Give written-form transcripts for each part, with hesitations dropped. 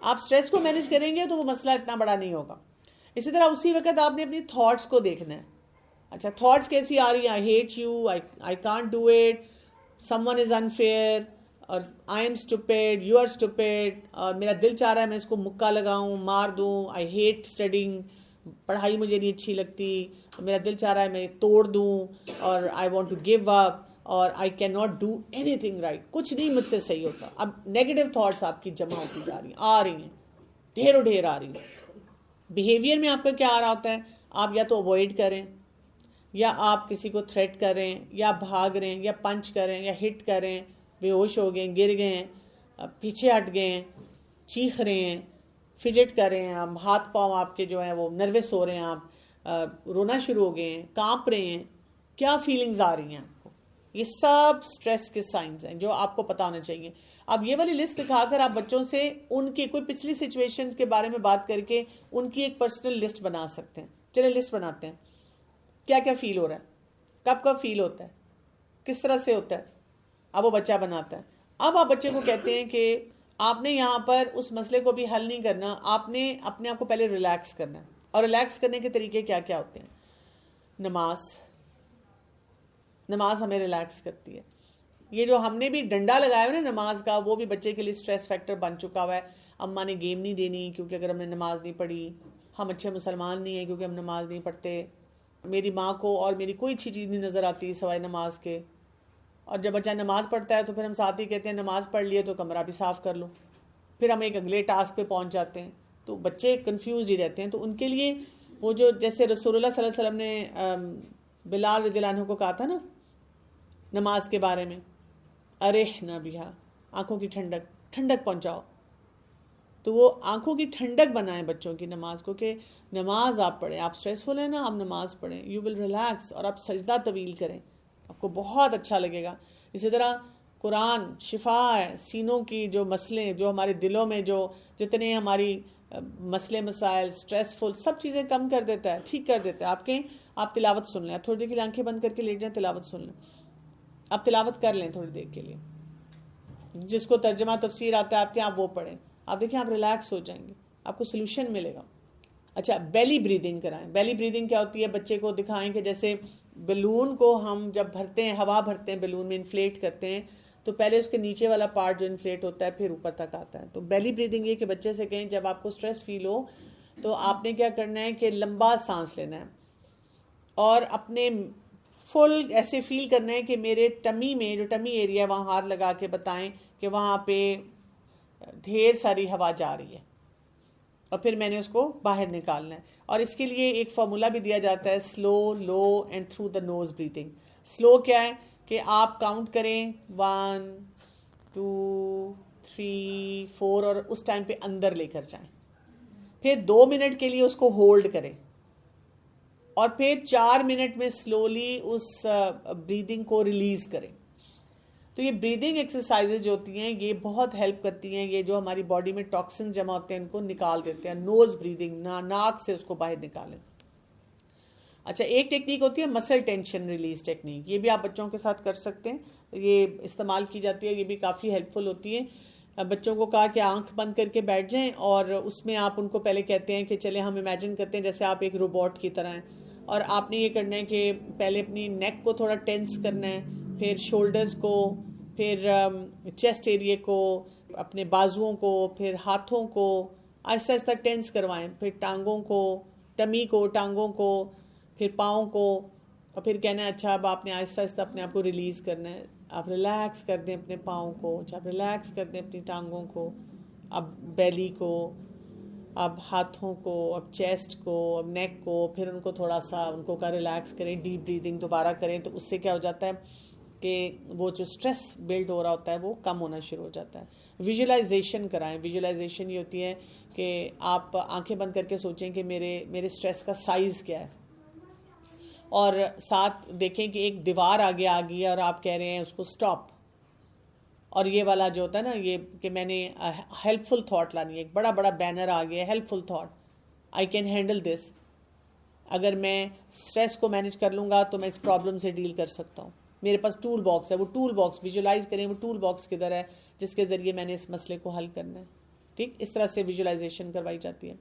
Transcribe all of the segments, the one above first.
آپ اسٹریس کو مینیج کریں گے تو وہ مسئلہ اتنا بڑا نہیں ہوگا. اسی طرح اسی وقت آپ نے اپنی تھاٹس کو دیکھنا ہے. اچھا تھاٹس کیسی آ رہی ہیں؟ I hate you, I can't do it, someone is unfair, اور I am stupid, you are stupid, اور میرا دل چاہ رہا ہے میں اس کو مکہ لگاؤں, مار دوں, آئی ہیٹ اسٹڈنگ, پڑھائی مجھے نہیں اچھی لگتی, میرا دل چاہ رہا ہے میں توڑ دوں, اور I want to give up, اور I can not do anything right, کچھ نہیں مجھ سے صحیح ہوتا. اب نیگیٹو تھاٹس آپ کی جمع ہوتی جا رہی ہیں, آ رہی ہیں, ڈھیروں ڈھیر آ رہی ہیں. بیہیویئر میں آپ کا کیا آ رہا ہوتا ہے؟ آپ یا تو اوائڈ کریں, یا آپ کسی کو تھریٹ کریں, یا بھاگ رہے ہیں, یا پنچ کریں, یا ہٹ کریں, بے ہوش ہو گئے, گر گئے ہیں, پیچھے ہٹ گئے ہیں, چیخ رہے ہیں, فجٹ کر رہے ہیں, آپ ہاتھ پاؤں آپ کے جو ہیں وہ نروس ہو رہے ہیں, آپ رونا شروع ہو گئے ہیں, کانپ رہے ہیں, کیا فیلنگز آ رہی ہیں آپ کو؟ یہ سب سٹریس کے سائنز ہیں جو آپ کو پتہ ہونا چاہیے. اب یہ والی لسٹ دکھا کر آپ بچوں سے ان کی کوئی پچھلی سچویشن کے بارے میں بات کر کے ان کی ایک پرسنل لسٹ بنا سکتے ہیں. چلیں لسٹ بناتے ہیں, کیا کیا فیل ہو رہا ہے, کب کب فیل ہوتا ہے, کس طرح سے ہوتا ہے. اب وہ بچہ بناتا ہے. اب آپ بچے کو کہتے ہیں کہ آپ نے یہاں پر اس مسئلے کو بھی حل نہیں کرنا, آپ نے اپنے آپ کو پہلے ریلیکس کرنا ہے. اور ریلیکس کرنے کے طریقے کیا کیا ہوتے ہیں؟ نماز ہمیں ریلیکس کرتی ہے. یہ جو ہم نے بھی ڈنڈا لگایا ہے نا نماز کا, وہ بھی بچے کے لیے سٹریس فیکٹر بن چکا ہوا ہے. اماں نے گیم نہیں دینی کیونکہ اگر ہم نے نماز نہیں پڑھی, ہم اچھے مسلمان نہیں ہیں کیونکہ ہم نماز نہیں پڑھتے, میری ماں کو اور میری کوئی اچھی چیز نہیں نظر آتی سوائے نماز کے. اور جب بچہ نماز پڑھتا ہے تو پھر ہم ساتھ ہی کہتے ہیں نماز پڑھ لیے تو کمرہ بھی صاف کر لو, پھر ہم ایک اگلے ٹاسک پہ پہنچ جاتے ہیں. تو بچے کنفیوز ہی رہتے ہیں. تو ان کے لیے وہ جو جیسے رسول اللہ صلی اللہ علیہ وسلم نے بلال رضی اللہ عنہ کو کہا تھا نا نماز کے بارے میں, ارحنا بہا, آنکھوں کی ٹھنڈک پہنچاؤ. تو وہ آنکھوں کی ٹھنڈک بنائیں بچوں کی نماز کو, کہ نماز آپ پڑھیں, آپ اسٹریسفل ہیں نا, آپ نماز پڑھیں, یو ول ریلیکس, اور آپ سجدہ طویل کریں, آپ کو بہت اچھا لگے گا. اسی طرح قرآن شفا ہے, سینوں کی جو مسئلے, جو ہمارے دلوں میں جو جتنے ہماری مسئلے مسائل سٹریسفل سب چیزیں کم کر دیتا ہے, ٹھیک کر دیتا ہے. آپ تلاوت سن لیں, آپ تھوڑی دیر کے لیے آنکھیں بند کر کے لیٹ جائیں, تلاوت سن لیں, آپ تلاوت کر لیں تھوڑی دیر کے لیے. جس کو ترجمہ تفسیر آتا ہے آپ کے, آپ وہ پڑھیں, آپ دیکھیں آپ ریلیکس ہو جائیں گے, آپ کو سلوشن ملے گا. اچھا بیلی بریدنگ کرائیں. بیلی بریدنگ کیا ہوتی ہے؟ بچے کو دکھائیں کہ جیسے بیلون کو ہم جب بھرتے ہیں, ہوا بھرتے ہیں بیلون میں, انفلیٹ کرتے ہیں, تو پہلے اس کے نیچے والا پارٹ جو انفلیٹ ہوتا ہے پھر اوپر تک آتا ہے. تو بیلی بریدنگ یہ کہ بچے سے کہیں جب آپ کو سٹریس فیل ہو تو آپ نے کیا کرنا ہے کہ لمبا سانس لینا ہے, اور اپنے فل ایسے فیل کرنا ہے کہ میرے ٹمی میں جو ٹمی ایریا ہے وہاں ہاتھ لگا کے بتائیں کہ وہاں پہ ڈھیر ساری ہوا جا رہی ہے, اور پھر میں نے اس کو باہر نکالنا ہے. اور اس کے لیے ایک فارمولا بھی دیا جاتا ہے, slow, low and through the nose breathing. Slow کیا ہے کہ آپ کاؤنٹ کریں 1 2 3 4 اور اس ٹائم پہ اندر لے کر جائیں, پھر 2 منٹ کے لیے اس کو ہولڈ کریں, اور پھر 4 منٹ میں سلولی اس بریدنگ کو ریلیز کریں. تو یہ بریدنگ ایکسرسائزز جو ہوتی ہیں یہ بہت ہیلپ کرتی ہیں, یہ جو ہماری باڈی میں ٹاکسن جمع ہوتے ہیں ان کو نکال دیتے ہیں. نوز بریدنگ, ناک سے اس کو باہر نکالیں. اچھا ایک ٹیکنیک ہوتی ہے مسل ٹینشن ریلیز ٹیکنیک, یہ بھی آپ بچوں کے ساتھ کر سکتے ہیں, یہ استعمال کی جاتی ہے, یہ بھی کافی ہیلپ فل ہوتی ہے. بچوں کو کہا کہ آنکھ بند کر کے بیٹھ جائیں, اور اس میں آپ ان کو پہلے کہتے ہیں کہ چلے ہم امیجن کرتے ہیں جیسے آپ ایک روبوٹ کی طرح ہیں, اور آپ نے یہ کرنا ہے کہ پہلے اپنی نیک کو تھوڑا ٹینس کرنا ہے, پھر شولڈرز کو, پھر چیسٹ ایریے کو, اپنے بازوؤں کو, پھر ہاتھوں کو آہستہ آہستہ ٹینس کروائیں, پھر ٹانگوں کو, ٹمی کو, ٹانگوں کو, پھر پاؤں کو, اور پھر کہنا ہے اچھا اب آپ نے آہستہ آہستہ اپنے آپ کو ریلیز کرنا ہے. آپ ریلیکس کر دیں اپنے پاؤں کو, اچھا آپ ریلیکس کر دیں اپنی ٹانگوں کو, اب بیلی کو, اب ہاتھوں کو, اب چیسٹ کو, اب نیک کو, پھر ان کو تھوڑا سا ان کو کا ریلیکس کریں, ڈیپ بریدنگ دوبارہ کریں. تو اس سے کیا ہو جاتا ہے کہ وہ جو سٹریس بلڈ ہو رہا ہوتا ہے وہ کم ہونا شروع ہو جاتا ہے. ویژولائزیشن کرائیں. ویژولائزیشن یہ ہوتی ہے کہ آپ آنکھیں بند کر کے سوچیں کہ میرے سٹریس کا سائز کیا ہے, اور ساتھ دیکھیں کہ ایک دیوار آگے آ گئی ہے اور آپ کہہ رہے ہیں اس کو سٹاپ. اور یہ والا جو ہوتا ہے نا یہ کہ میں نے ہیلپ فل تھاٹ لانی ہے, ایک بڑا بڑا بینر آ گیا helpful thought, I can handle this, اگر میں سٹریس کو مینیج کر لوں گا تو میں اس پرابلم سے ڈیل کر سکتا ہوں, میرے پاس ٹول باکس ہے. وہ ٹول باکس ویژولائز کریں, وہ ٹول باکس کدھر ہے جس کے ذریعے میں نے اس مسئلے کو حل کرنا ہے. ٹھیک، اس طرح سے ویژولائزیشن کروائی جاتی ہے.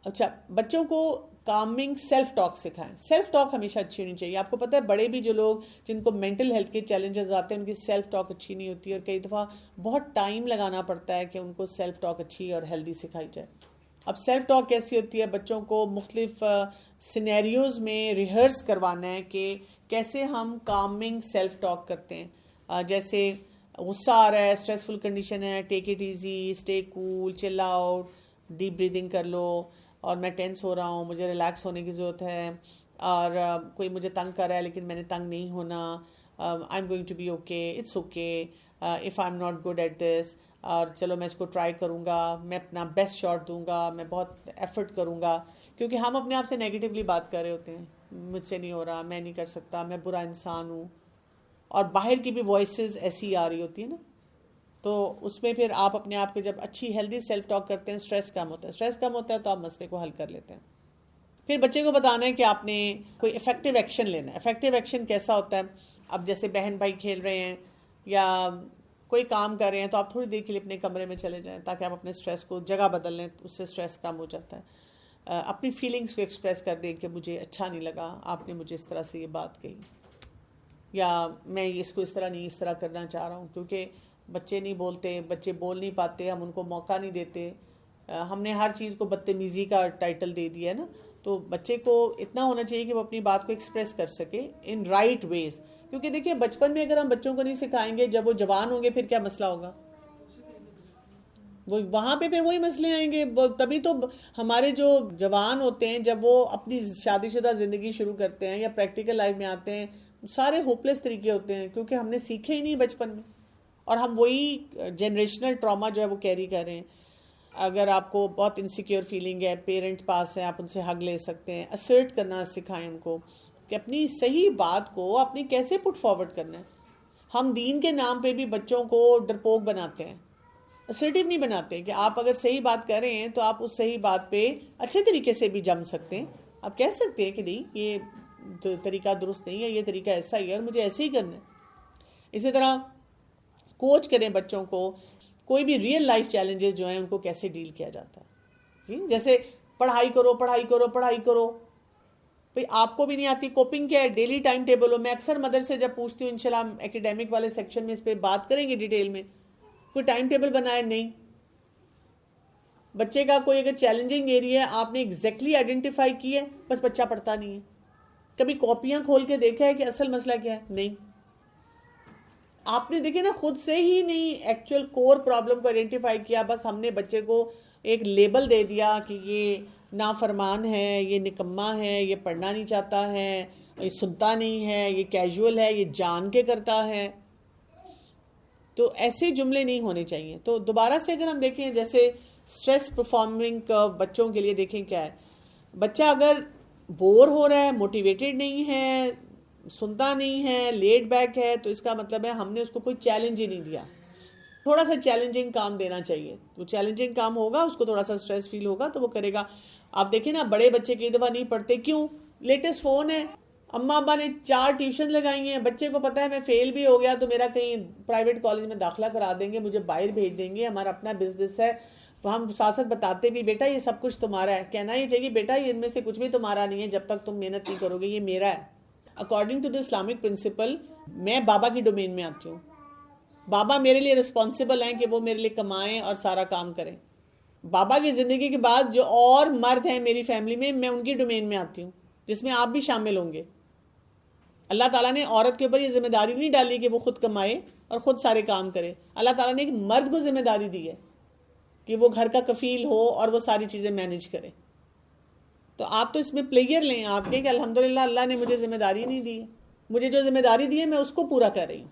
اچھا، بچوں کو کامنگ سیلف ٹاک سکھائیں. سیلف ٹاک ہمیشہ اچھی ہونی چاہیے. آپ کو پتہ ہے بڑے بھی جو لوگ جن کو مینٹل ہیلتھ کے چیلنجز آتے ہیں ان کی سیلف ٹاک اچھی نہیں ہوتی، اور کئی دفعہ بہت ٹائم لگانا پڑتا ہے کہ ان کو سیلف ٹاک اچھی اور ہیلدی سکھائی جائے. اب سیلف ٹاک کیسی ہوتی ہے؟ بچوں کو مختلف سینیریوز میں ریہرس کروانا ہے کہ کیسے ہم کامنگ سیلف ٹاک کرتے ہیں. جیسے غصہ آ رہا ہے، اسٹریسفل کنڈیشن ہے، ٹیک اٹ ایزی، اسٹے کول، چل آؤٹ، ڈیپ بریدنگ کر لو، اور میں ٹینس ہو رہا ہوں، مجھے ریلیکس ہونے کی ضرورت ہے، اور کوئی مجھے تنگ کر رہا ہے لیکن میں نے تنگ نہیں ہونا، I am going to be okay, it's okay if I am not good at this, اور چلو میں اس کو ٹرائی کروں گا، میں اپنا بیسٹ شاٹ دوں گا، میں بہت ایفرٹ کروں گا. کیونکہ ہم اپنے آپ سے نیگیٹیولی بات کر رہے ہوتے ہیں، مجھ سے نہیں ہو رہا، میں نہیں کر سکتا، میں برا انسان ہوں، اور باہر کی بھی وائسز ایسی آ رہی ہوتی ہیں نا. تو اس میں پھر آپ اپنے آپ کو جب اچھی ہیلدی سیلف ٹاک کرتے ہیں، اسٹریس کم ہوتا ہے. اسٹریس کم ہوتا ہے تو آپ مسئلے کو حل کر لیتے ہیں. پھر بچے کو بتانا ہے کہ آپ نے کوئی افیکٹو ایکشن لینا ہے. افیکٹو ایکشن کیسا ہوتا ہے؟ اب جیسے بہن بھائی کھیل رہے ہیں یا کوئی کام کر رہے ہیں تو آپ تھوڑی دیر کے لیے اپنے کمرے میں چلے جائیں تاکہ آپ اپنے اسٹریس کو جگہ بدل لیں، اس سے اسٹریس کم ہو جاتا ہے. اپنی فیلنگس کو ایکسپریس کر دیں کہ مجھے اچھا نہیں لگا آپ نے مجھے اس طرح سے یہ بات کہی، یا میں اس کو اس طرح نہیں اس طرح کرنا چاہ رہا ہوں. کیونکہ بچے نہیں بولتے، بچے بول نہیں پاتے، ہم ان کو موقع نہیں دیتے. ہم نے ہر چیز کو بدتمیزی کا ٹائٹل دے دیا ہے نا. تو بچے کو اتنا ہونا چاہیے کہ وہ اپنی بات کو ایکسپریس کر سکے ان رائٹ ویز. کیونکہ دیکھیے بچپن میں اگر ہم بچوں کو نہیں سکھائیں گے، جب وہ جوان ہوں گے پھر کیا مسئلہ ہوگا؟ وہ وہاں پہ پھر وہی مسئلے آئیں گے. تبھی تو ہمارے جو جوان ہوتے ہیں جب وہ اپنی شادی شدہ زندگی شروع کرتے ہیں یا پریکٹیکل لائف میں آتے ہیں، سارے ہوپلیس طریقے ہوتے ہیں کیونکہ ہم نے سیکھے ہی نہیں بچپن میں، اور ہم وہی جنریشنل ٹراما جو ہے وہ کیری کر رہے ہیں. اگر آپ کو بہت انسیکیور فیلنگ ہے، پیرنٹ پاس ہیں، آپ ان سے حگ لے سکتے ہیں. اسرٹ کرنا سکھائیں ان کو کہ اپنی صحیح بات کو اپنی کیسے پٹ فارورڈ کرنا ہے. ہم دین کے نام پہ بھی بچوں کو ڈرپوک بناتے ہیں، اسرٹیو نہیں بناتے کہ آپ اگر صحیح بات کر رہے ہیں تو آپ اس صحیح بات پہ اچھے طریقے سے بھی جم سکتے ہیں. آپ کہہ سکتے ہیں کہ نہیں یہ طریقہ درست نہیں ہے، یہ طریقہ ایسا ہی ہے اور مجھے ایسے ہی کرنا ہے. اسی طرح کوچ کریں بچوں کو کوئی بھی ریئل لائف چیلنجز جو ہیں ان کو کیسے ڈیل کیا جاتا ہے. جیسے پڑھائی کرو پڑھائی کرو پڑھائی کرو، بھئی آپ کو بھی نہیں آتی. کوپنگ کیا ہے؟ ڈیلی ٹائم ٹیبل ہو. میں اکثر مدر سے جب پوچھتی ہوں، انشاءاللہ ہم ایکیڈیمک والے سیکشن میں اس پہ بات کریں گے ڈیٹیل میں، کوئی ٹائم ٹیبل بنائے نہیں. بچے کا کوئی اگر چیلنجنگ ایریا ہے آپ نے ایگزیکٹلی آئیڈینٹیفائی کی ہے، بس بچہ پڑھتا نہیں ہے. کبھی کاپیاں کھول کے دیکھا ہے کہ اصل مسئلہ کیا ہے؟ نہیں. آپ نے دیکھے نا خود سے ہی نہیں ایکچوئل کور پرابلم کو آئیڈینٹیفائی کیا، بس ہم نے بچے کو ایک لیبل دے دیا کہ یہ نافرمان ہے، یہ نکما ہے، یہ پڑھنا نہیں چاہتا ہے، یہ سنتا نہیں ہے، یہ کیجول ہے، یہ جان کے کرتا ہے. تو ایسے جملے نہیں ہونے چاہیے. تو دوبارہ سے اگر ہم دیکھیں جیسے اسٹریس پرفارمنگ بچوں کے لیے دیکھیں کیا ہے. بچہ اگر بور ہو رہا ہے، موٹیویٹڈ نہیں ہے، سنتا نہیں ہے، لیٹ بیک ہے، تو اس کا مطلب ہے ہم نے اس کو کوئی چیلنج ہی نہیں دیا. تھوڑا سا چیلنجنگ کام دینا چاہیے. وہ چیلنجنگ کام ہوگا، اس کو تھوڑا سا اسٹریس فیل ہوگا تو وہ کرے گا. آپ دیکھیں نا بڑے بچے کئی دفعہ نہیں پڑھتے، کیوں؟ لیٹسٹ فون ہے، اماں ابا نے 4 ٹیوشن لگائی ہیں، بچے کو پتا ہے میں فیل بھی ہو گیا تو میرا کہیں پرائیویٹ کالج میں داخلہ کرا دیں گے، مجھے باہر بھیج دیں گے، ہمارا اپنا بزنس ہے. ہم ساتھ ساتھ بتاتے بھی بیٹا یہ سب کچھ تمہارا ہے. کہنا یہ چاہیے بیٹا یہ ان میں سے کچھ بھی تمہارا نہیں ہے جب تک تم محنت نہیں کرو گے، یہ میرا ہے. According to the Islamic principle میں بابا کی ڈومین میں آتی ہوں. بابا میرے لیے رسپانسبل ہیں کہ وہ میرے لیے کمائیں اور سارا کام کریں. بابا کی زندگی کے بعد جو اور مرد ہیں میری فیملی میں ان کی ڈومین میں آتی ہوں، جس میں آپ بھی شامل ہوں گے. اللہ تعالیٰ نے عورت کے اوپر یہ ذمہ داری نہیں ڈالی کہ وہ خود کمائے اور خود سارے کام کرے. اللہ تعالیٰ نے ایک مرد کو ذمہ داری دی ہے کہ وہ گھر کا کفیل ہو اور وہ ساری چیزیں مینیج کرے. تو آپ تو اس میں پلیئر لیں، آپ کہیں کہ الحمدللہ اللہ نے مجھے ذمہ داری نہیں دی ہے، مجھے جو ذمہ داری دی ہے میں اس کو پورا کر رہی ہوں.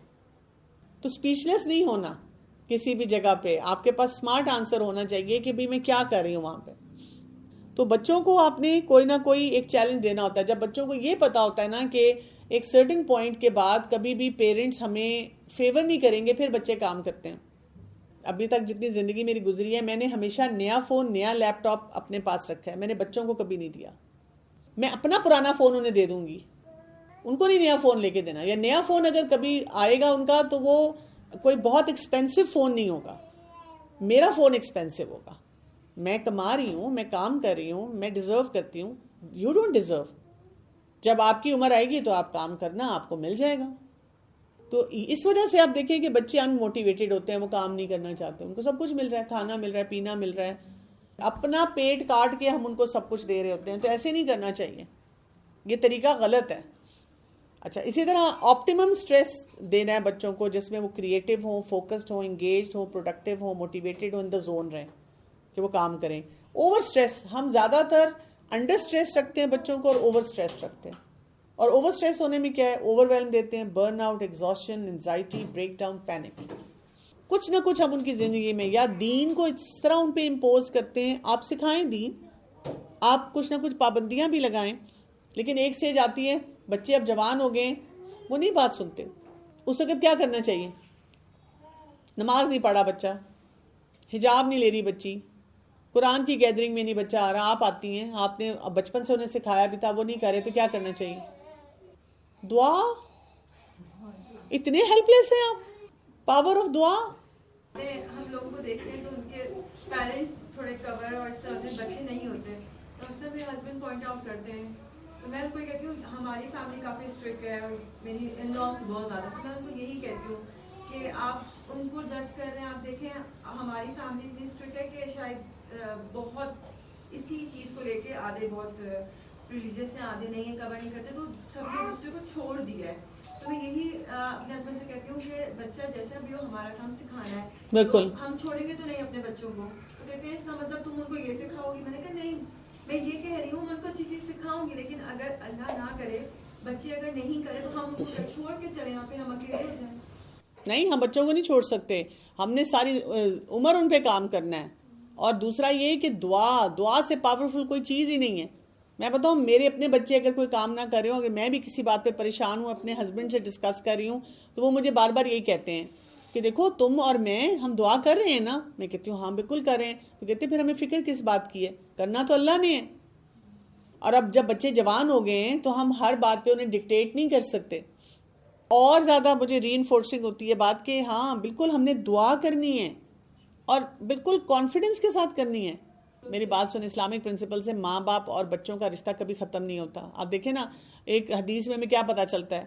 تو اسپیچلیس نہیں ہونا کسی بھی جگہ پہ. آپ کے پاس سمارٹ آنسر ہونا چاہیے کہ بھی میں کیا کر رہی ہوں وہاں پہ. تو بچوں کو آپ نے کوئی نہ کوئی ایک چیلنج دینا ہوتا ہے. جب بچوں کو یہ پتا ہوتا ہے نا کہ ایک سرٹن پوائنٹ کے بعد کبھی بھی پیرنٹس ہمیں فیور نہیں کریں گے، پھر بچے کام کرتے ہیں. ابھی تک جتنی زندگی میری گزری ہے میں نے ہمیشہ نیا فون، نیا لیپ ٹاپ اپنے پاس رکھا ہے. میں نے بچوں کو کبھی نہیں دیا. میں اپنا پرانا فون انہیں دے دوں گی، ان کو نہیں نیا فون لے کے دینا. یا نیا فون اگر کبھی آئے گا ان کا تو وہ کوئی بہت ایکسپینسو فون نہیں ہوگا. میرا فون ایکسپینسو ہوگا, میں کما رہی ہوں, میں کام کر رہی ہوں, میں ڈیزرو کرتی ہوں, یو ڈونٹ ڈیزرو. جب آپ کی عمر آئے گی تو آپ کام کرنا, آپ کو مل جائے گا. تو اس وجہ سے آپ دیکھیں کہ بچے ان موٹیویٹڈ ہوتے ہیں, وہ کام نہیں کرنا چاہتے, ان کو سب کچھ مل رہا ہے, کھانا مل رہا ہے, پینا مل رہا ہے, اپنا پیٹ کاٹ کے ہم ان کو سب کچھ دے رہے ہوتے ہیں. تو ایسے نہیں کرنا چاہیے, یہ طریقہ غلط ہے. اچھا, اسی طرح آپٹیمم سٹریس دینا ہے بچوں کو, جس میں وہ کریٹو ہوں, فوکسڈ ہوں, انگیجڈ ہوں, پروڈکٹیو ہوں, موٹیویٹڈ ہوں, ان دا زون رہیں کہ وہ کام کریں. اوور سٹریس, ہم زیادہ تر انڈر سٹریس رکھتے ہیں بچوں کو اور اوور سٹریس رکھتے ہیں. اور اوور سٹریس ہونے میں کیا ہے, اوور ویلم دیتے ہیں, burn out, exhaustion, anxiety, break down, panic. کچھ نہ کچھ ہم ان کی زندگی میں یا دین کو اس طرح ان پہ امپوز کرتے ہیں. آپ سکھائیں دین, آپ کچھ نہ کچھ پابندیاں بھی لگائیں, لیکن ایک سٹیج آتی ہے, بچے اب جوان ہو گئے, وہ نہیں بات سنتے. اس وقت کیا کرنا چاہیے؟ نماز نہیں پڑھا بچہ, حجاب نہیں لے رہی بچی, قرآن کی گیدرنگ میں نہیں بچہ آ رہا, آپ آتی ہیں, آپ نے بچپن سے انہیں سکھایا بھی تھا, وہ نہیں کر رہے, تو کیا کرنا چاہیے؟ دعا. اتنے ہیلپ لیس ہیں آپ, پاور آف دعا. ہم لوگوں کو دیکھتے ہیں تو ان کے پیرنٹس تھوڑے کور اور اس طرح کے بچے نہیں ہوتے, تو اکثر میرے ہسبینڈ پوائنٹ آؤٹ کرتے ہیں, تو میں ان کو یہ کہتی ہوں ہماری فیملی کافی اسٹرکٹ ہے اور میری ان لاس بہت زیادہ, تو میں ان کو یہی کہتی ہوں کہ آپ ان کو جج کر رہے ہیں. آپ دیکھیں ہماری فیملی اتنی اسٹرکٹ ہے کہ شاید بہت اسی چیز کو لے کے آدھے بہت ریلیجیس ہیں, آدھے نہیں ہیں, کور نہیں کرتے, تو سب نے دوسرے کو چھوڑ دیا ہے. تو میں یہی اپنے ہسبینڈ سے کہتی ہوں کہ بچہ جیسا بھی ہو, ہمارا کام سکھانا ہے, بالکل, ہم چھوڑیں گے تو نہیں اپنے بچوں کو. تو کہتے ہیں اس کا مطلب تم ان کو یہ سکھاؤ گی. میں نے کہا نہیں, میں یہ کہہ رہی ہوں میں ان کو اچھی چیز سکھاؤں گی, لیکن اگر اللہ نہ کرے بچے اگر نہیں کرے تو ہم ان کو چھوڑ کے چلے, یہاں پہ ہم اکیلے ہو جائیں. نہیں, ہم بچوں کو نہیں چھوڑ سکتے, ہم نے ساری عمر ان پہ کام کرنا ہے. اور دوسرا یہ کہ دعا سے پاورفل کوئی چیز ہی نہیں ہے. میں بتاؤں, میرے اپنے بچے اگر کوئی کام نہ کر رہے ہوں, اگر میں بھی کسی بات پہ پریشان ہوں, اپنے ہسبینڈ سے ڈسکس کر رہی ہوں, تو وہ مجھے بار بار یہی کہتے ہیں کہ دیکھو تم اور میں ہم دعا کر رہے ہیں نا. میں کہتی ہوں ہاں بالکل کر رہے ہیں. تو کہتے ہیں پھر ہمیں فکر کس بات کی ہے, کرنا تو اللہ نے ہے. اور اب جب بچے جوان ہو گئے ہیں تو ہم ہر بات پہ انہیں ڈکٹیٹ نہیں کر سکتے. اور زیادہ مجھے ری انفورسنگ ہوتی ہے بات کہ ہاں بالکل ہم نے دعا کرنی ہے, اور بالکل کانفیڈنس کے ساتھ کرنی ہے. میری بات سن, اسلامک پرنسپل سے ماں باپ اور بچوں کا رشتہ کبھی ختم نہیں ہوتا. آپ دیکھیں نا, ایک حدیث میں ہمیں کیا پتا چلتا ہے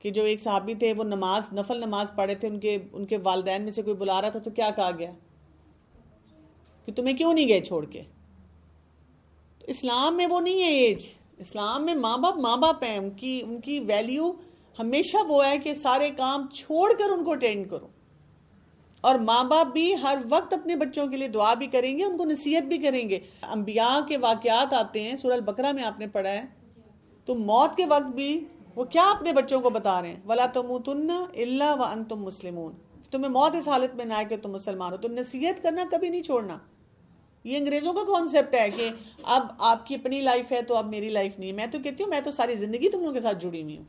کہ جو ایک صحابی تھے وہ نفل نماز پڑھے تھے, ان کے والدین میں سے کوئی بلا رہا تھا, تو کیا کہا گیا کہ تمہیں کیوں نہیں گئے چھوڑ کے. تو اسلام میں وہ نہیں ہے ایج, اسلام میں ماں باپ ہیں, ان کی ویلیو ہمیشہ وہ ہے کہ سارے کام چھوڑ کر ان کو اٹینڈ کرو. اور ماں باپ بھی ہر وقت اپنے بچوں کے لیے دعا بھی کریں گے, ان کو نصیحت بھی کریں گے. انبیاء کے واقعات آتے ہیں, سورہ البقرہ میں آپ نے پڑھا ہے, تو موت کے وقت بھی وہ کیا اپنے بچوں کو بتا رہے ہیں, وَلَا تَمُوتُنَّ إِلَّا وَأَنْتُمْ مُسْلِمُونَ, تمہیں موت اس حالت میں نہ آئے کہ تم مسلمان ہو. تم نصیحت کرنا کبھی نہیں چھوڑنا. یہ انگریزوں کا کانسیپٹ ہے کہ اب آپ کی اپنی لائف ہے تو اب میری لائف نہیں ہے. میں تو کہتی ہوں میں تو ساری زندگی تم لوگوں کے ساتھ جڑی ہوئی ہوں,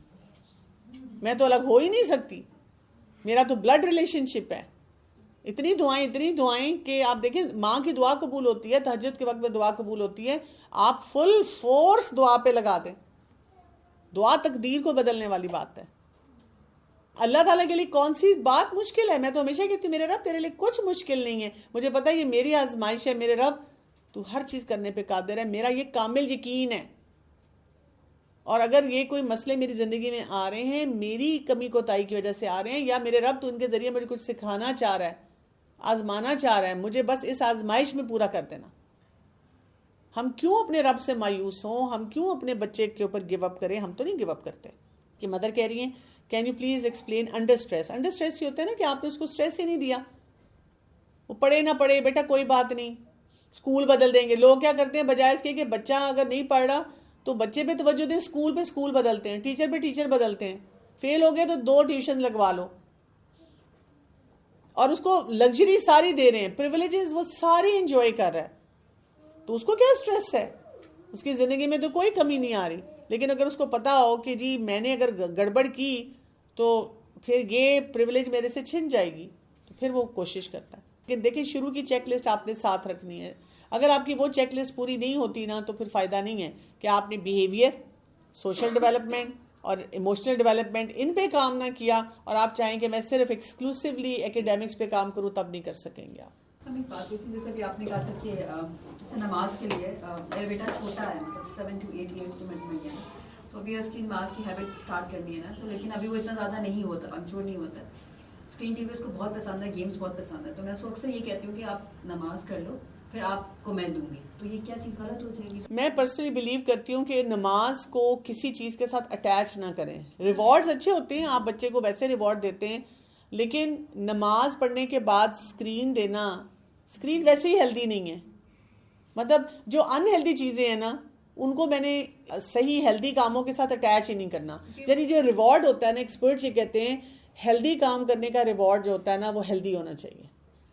میں تو الگ ہو ہی نہیں سکتی, میرا تو بلڈ ریلیشن شپ ہے. اتنی دعائیں کہ آپ دیکھیں ماں کی دعا قبول ہوتی ہے, تہجد کے وقت میں دعا قبول ہوتی ہے. آپ فل فورس دعا پہ لگا دیں, دعا تقدیر کو بدلنے والی بات ہے. اللہ تعالیٰ کے لیے کون سی بات مشکل ہے؟ میں تو ہمیشہ کہتی ہوں میرے رب تیرے لیے کچھ مشکل نہیں ہے. مجھے پتا ہے یہ میری آزمائش ہے, میرے رب تو ہر چیز کرنے پہ قادر ہے, میرا یہ کامل یقین ہے. اور اگر یہ کوئی مسئلے میری زندگی میں آ رہے ہیں, میری کمی کوتاہی کی وجہ سے آ رہے ہیں, یا میرے رب تو ان کے ذریعے مجھے کچھ سکھانا چاہ رہا ہے, آزمانا چاہ رہا ہے, مجھے بس اس آزمائش میں پورا کر دینا. ہم کیوں اپنے رب سے مایوس ہوں, ہم کیوں اپنے بچے کے اوپر گیو اپ کریں؟ ہم تو نہیں گیو اپ کرتے. کہ مدر کہہ رہی ہیں can you please explain under stress. Under stress یہ ہوتا ہے نا کہ آپ نے اس کو اسٹریس ہی نہیں دیا, وہ پڑھے نہ پڑھے بیٹا کوئی بات نہیں, اسکول بدل دیں گے. لوگ کیا کرتے ہیں, بجائے اس کے کہ بچہ اگر نہیں پڑھ رہا تو بچے پہ توجہ دیں, اسکول پہ اسکول بدلتے ہیں, ٹیچر پہ ٹیچر بدلتے ہیں. فیل ہو گئے تو 2 ٹیوشن لگوا لو, اور اس کو لگژری ساری دے رہے ہیں, پریویلیجز وہ ساری انجوائے کر رہا ہے. تو اس کو کیا اسٹریس ہے؟ اس کی زندگی میں تو کوئی کمی نہیں آ رہی. لیکن اگر اس کو پتا ہو کہ جی میں نے اگر گڑبڑ کی تو پھر یہ پریویلیج میرے سے چھن جائے گی, تو پھر وہ کوشش کرتا ہے. لیکن دیکھیں شروع کی چیک لسٹ آپ نے ساتھ رکھنی ہے. اگر آپ کی وہ چیک لسٹ پوری نہیں ہوتی نا, تو پھر فائدہ نہیں ہے کہ آپ نے بیہیویئر, سوشل ڈیولپمنٹ اور ایموشنل ڈیولپمنٹ ان پہ کام نہ کیا, اور آپ چاہیں کہ میں صرف ایکسکلوسیولی ایکیڈیمکس پہ کام کروں, تب نہیں کر سکیں گے آپ. ہم ایک بات ہوئی تھی جیسے بھی آپ نے کہا تھا کہ جیسے نماز کے لیے میرا بیٹا چھوٹا ہے مطلب 7 to 8 ایئر کی میں ہے تو ابھی اس کی نماز کی ہیبٹ اسٹارٹ کرنی ہے نا تو لیکن ابھی وہ اتنا زیادہ نہیں ہوتا پنکچوئل نہیں ہوتا اسکرین ٹی وی اس کو بہت پسند ہے گیمس بہت پسند ہے تو میں اس کو اکثر یہ کہتی ہوں کہ آپ نماز کر لو پھر آپ کو میں دوں گی تو یہ کیا چیز غلط ہو جائے گی؟ میں پرسنلی بلیو کرتی ہوں کہ نماز کو کسی چیز کے ساتھ اٹیچ نہ کریں. ریوارڈز اچھے ہوتے ہیں, آپ بچے کو ویسے ریوارڈ دیتے ہیں, لیکن نماز پڑھنے کے بعد اسکرین دینا, اسکرین ویسے ہی ہیلدی نہیں ہے. مطلب جو انہیلدی چیزیں ہیں نا ان کو میں نے صحیح ہیلدی کاموں کے ساتھ اٹیچ ہی نہیں کرنا. یعنی جو ریوارڈ ہوتا ہے نا, ایکسپرٹس یہ کہتے ہیں ہیلدی کام کرنے کا ریوارڈ جو ہوتا ہے نا وہ ہیلدی ہونا چاہیے.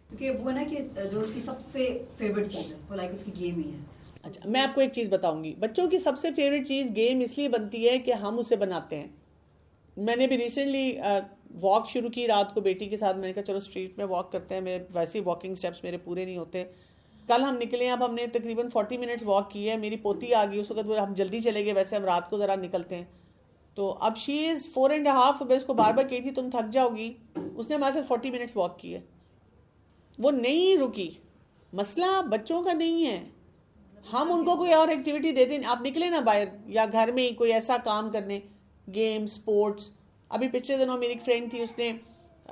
کیونکہ وہ نا کہ جو اس کی سب سے فیوریٹ چیز ہے وہ لائک اس کی گیم ہی ہے. اچھا, میں آپ کو ایک چیز بتاؤں گی, بچوں کی سب سے فیوریٹ چیز گیم اس لیے بنتی ہے کہ ہم اسے بناتے ہیں. میں نے بھی ریسنٹلی واک شروع کی رات کو بیٹی کے ساتھ, میں نے کہا چلو اسٹریٹ میں واک کرتے ہیں, میں ویسے ہی واکنگ اسٹیپس میرے پورے نہیں ہوتے. کل ہم نکلے, اب ہم نے تقریباً 40 منٹس واک کی ہے. میری پوتی آ گئی, اس وقت ہم جلدی چلے گئے, ویسے ہم رات کو ذرا نکلتے ہیں. تو اب شی از 4.5, میں اس کو بار بار کہی تھی تم تھک جاؤ گی, اس نے ہمارے ساتھ 40 منٹس واک کی ہے, وہ نہیں رکی. مسئلہ بچوں کا نہیں ہے, ہم ان کو کوئی اور ایکٹیویٹی دیتے ہیں. آپ نکلے نا باہر یا گھر میں ہی کوئی ایسا کام کرنے, گیم, سپورٹس. ابھی پچھلے دنوں میری ایک فرینڈ تھی, اس نے,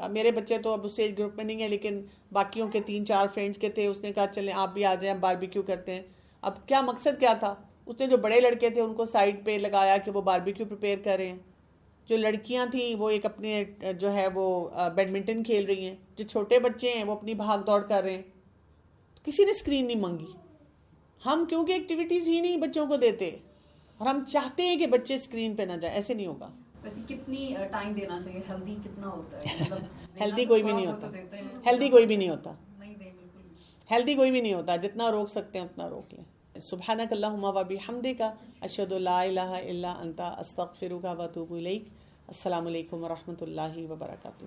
میرے بچے تو اب اس ایج گروپ میں نہیں ہیں لیکن باقیوں کے 3-4 فرینڈس کے تھے, اس نے کہا چلیں آپ بھی آ جائیں, باربیکیو کرتے ہیں. اب کیا مقصد کیا تھا, اس نے جو بڑے لڑکے تھے ان کو سائڈ پہ لگایا کہ وہ باربیکیو پریپیئر کر رہے ہیں, جو لڑکیاں تھیں وہ ایک اپنے جو ہے وہ بیڈمنٹن کھیل رہی ہیں, جو چھوٹے بچے ہیں وہ اپنی بھاگ دوڑ کر رہے ہیں. کسی نے اسکرین نہیں مانگی. ہم کیونکہ ایکٹیویٹیز ہی نہیں بچوں کو دیتے, اور ہم چاہتے ہیں کہ بچے اسکرین پہ نہ جائیں. ایسے نہیں ہوگا. ویسے کتنی ٹائم دینا چاہیے, ہیلدی کتنا ہوتا ہے؟ ہیلدی کوئی بھی نہیں ہوتا, ہیلدی کوئی بھی نہیں ہوتا, نہیں دیں بالکل, ہیلدی کوئی بھی نہیں ہوتا. جتنا روک سکتے ہیں اتنا روک لیں. سبحانک اللہم و بحمدک اشہد ان لا الہ الا انت استغفرک و اتوب الیک. السلام علیکم و رحمۃ اللہ وبرکاتہ.